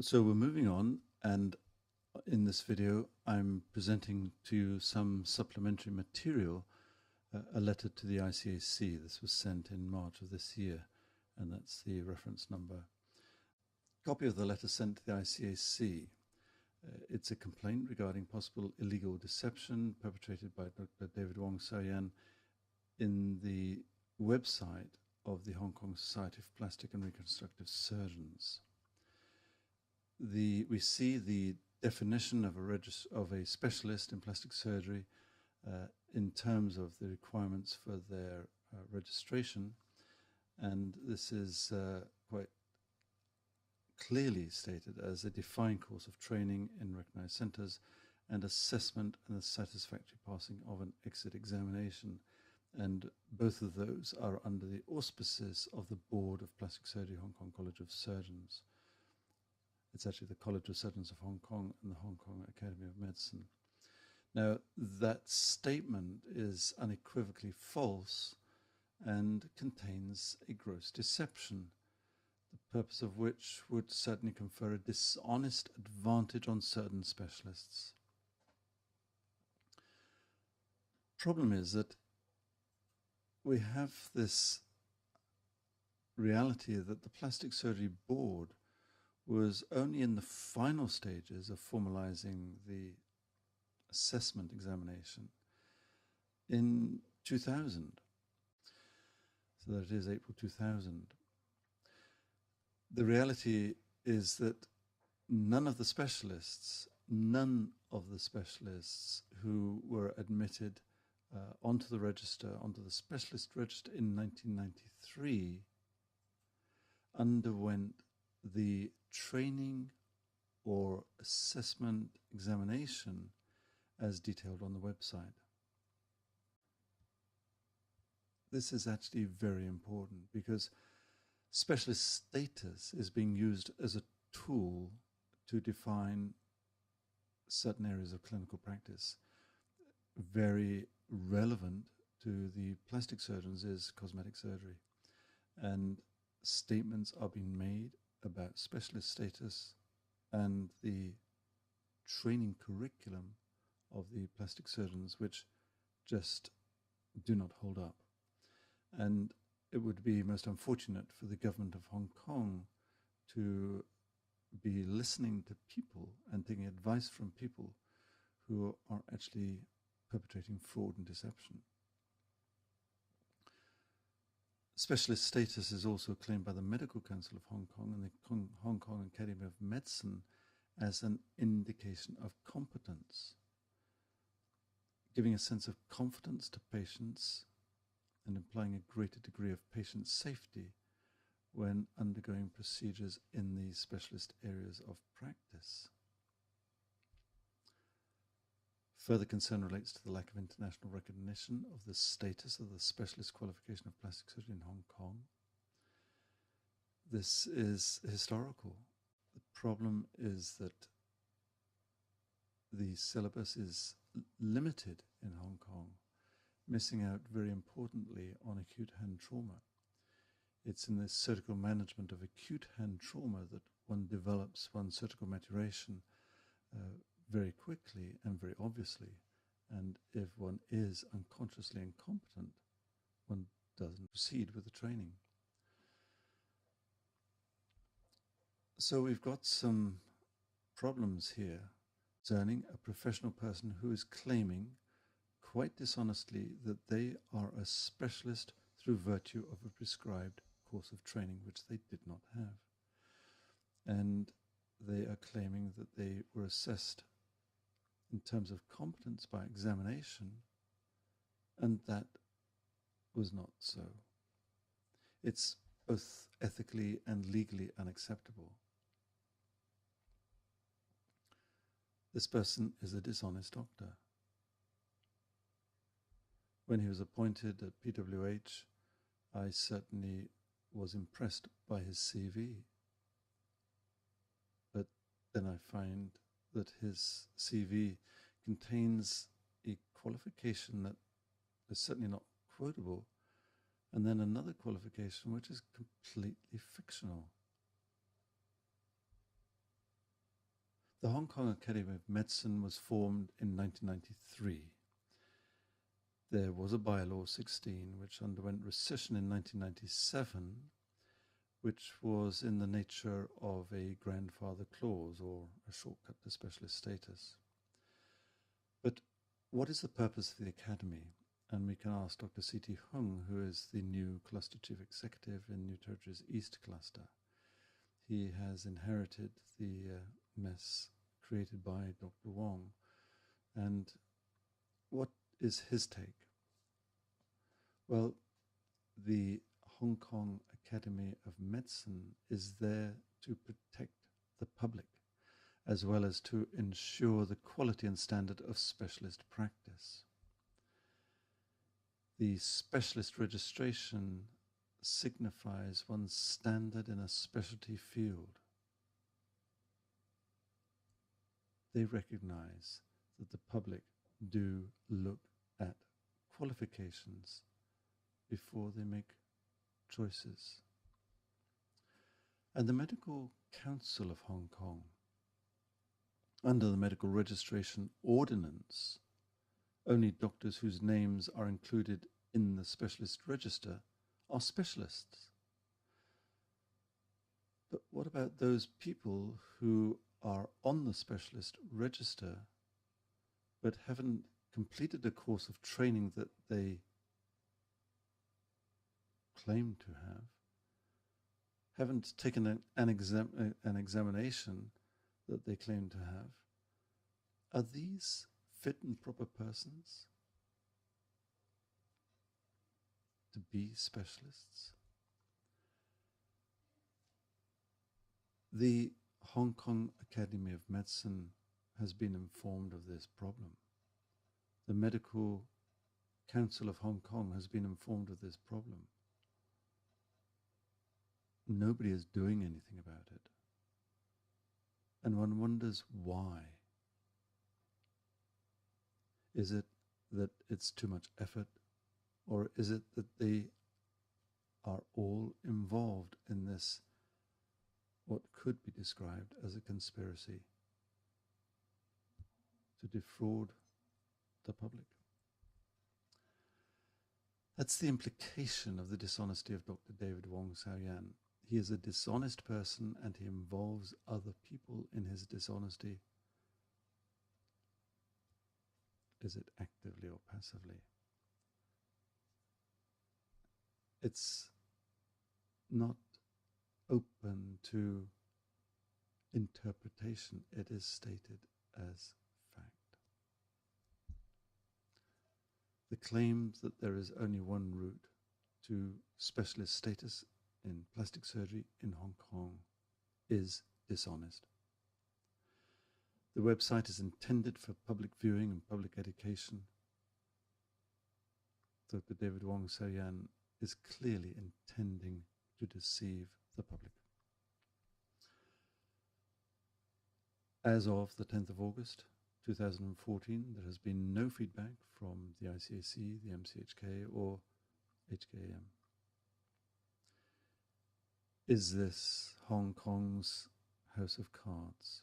So we're moving on, and in this video I'm presenting to you some supplementary material, a letter to the ICAC. This was sent in March of this year, and that's the reference number. Copy of the letter sent to the ICAC. It's a complaint regarding possible illegal deception perpetrated by Dr. David Wong Sau-yan in the website of the Hong Kong Society of Plastic and Reconstructive Surgeons. We see the definition of a specialist in plastic surgery in terms of the requirements for their registration, and this is quite clearly stated as a defined course of training in recognized centers and assessment and the satisfactory passing of an exit examination. And both of those are under the auspices of the Board of Plastic Surgery Hong Kong College of Surgeons. It's actually the College of Surgeons of Hong Kong and the Hong Kong Academy of Medicine. Now, that statement is unequivocally false and contains a gross deception, the purpose of which would certainly confer a dishonest advantage on certain specialists. Problem is that we have this reality that the Plastic Surgery Board was only in the final stages of formalizing the assessment examination in 2000. So that is April 2000. The reality is that none of the specialists who were admitted onto the specialist register in 1993, underwent the training or assessment examination as detailed on the website. This is actually very important because specialist status is being used as a tool to define certain areas of clinical practice. Very relevant to the plastic surgeons is cosmetic surgery, and statements are being made about specialist status and the training curriculum of the plastic surgeons which just do not hold up. And it would be most unfortunate for the government of Hong Kong to be listening to people and taking advice from people who are actually perpetrating fraud and deception. Specialist status is also claimed by the Medical Council of Hong Kong and the Hong Kong Academy of Medicine as an indication of competence, giving a sense of confidence to patients and implying a greater degree of patient safety when undergoing procedures in these specialist areas of practice. Further concern relates to the lack of international recognition of the status of the specialist qualification of plastic surgery in Hong Kong. This is historical. The problem is that the syllabus is limited in Hong Kong, missing out very importantly on acute hand trauma. It's in the surgical management of acute hand trauma that one develops one's surgical maturation very quickly and very obviously, and if one is unconsciously incompetent, one doesn't proceed with the training. So we've got some problems here concerning a professional person who is claiming quite dishonestly that they are a specialist through virtue of a prescribed course of training which they did not have. And they are claiming that they were assessed in terms of competence by examination, and that was not so. It's both ethically and legally unacceptable. This person is a dishonest doctor. When he was appointed at PWH, I certainly was impressed by his CV. But then I find that his CV contains a qualification that is certainly not quotable, and then another qualification which is completely fictional. The Hong Kong Academy of Medicine was formed in 1993. There was a bylaw 16 which underwent rescission in 1997, which was in the nature of a grandfather clause or a shortcut to specialist status. But what is the purpose of the Academy? And we can ask Dr. C.T. Hung, who is the new Cluster Chief Executive in New Territories East Cluster. He has inherited the mess created by Dr. Wong. And what is his take? Well, the Hong Kong Academy of Medicine is there to protect the public, as well as to ensure the quality and standard of specialist practice. The specialist registration signifies one's standard in a specialty field. They recognize that the public do look at qualifications before they make choices. And the Medical Council of Hong Kong, under the Medical Registration Ordinance, only doctors whose names are included in the specialist register are specialists. But what about those people who are on the specialist register but haven't completed a course of training that they claim to have, haven't taken an examination that they claim to have? Are these fit and proper persons to be specialists? The Hong Kong Academy of Medicine has been informed of this problem. The Medical Council of Hong Kong has been informed of this problem. Nobody is doing anything about it. And one wonders why. Is it that it's too much effort, or is it that they are all involved in this, what could be described as a conspiracy to defraud the public? That's the implication of the dishonesty of Dr. David Wong Sau-yan. He is a dishonest person and he involves other people in his dishonesty. Is it actively or passively? It's not open to interpretation. It is stated as fact. The claim that there is only one route to specialist status in plastic surgery in Hong Kong is dishonest. The website is intended for public viewing and public education. Dr. David Wong Sau-yan is clearly intending to deceive the public. As of the 10th of August 2014, there has been no feedback from the ICAC, the MCHK, or HKAM. Is this Hong Kong's house of cards?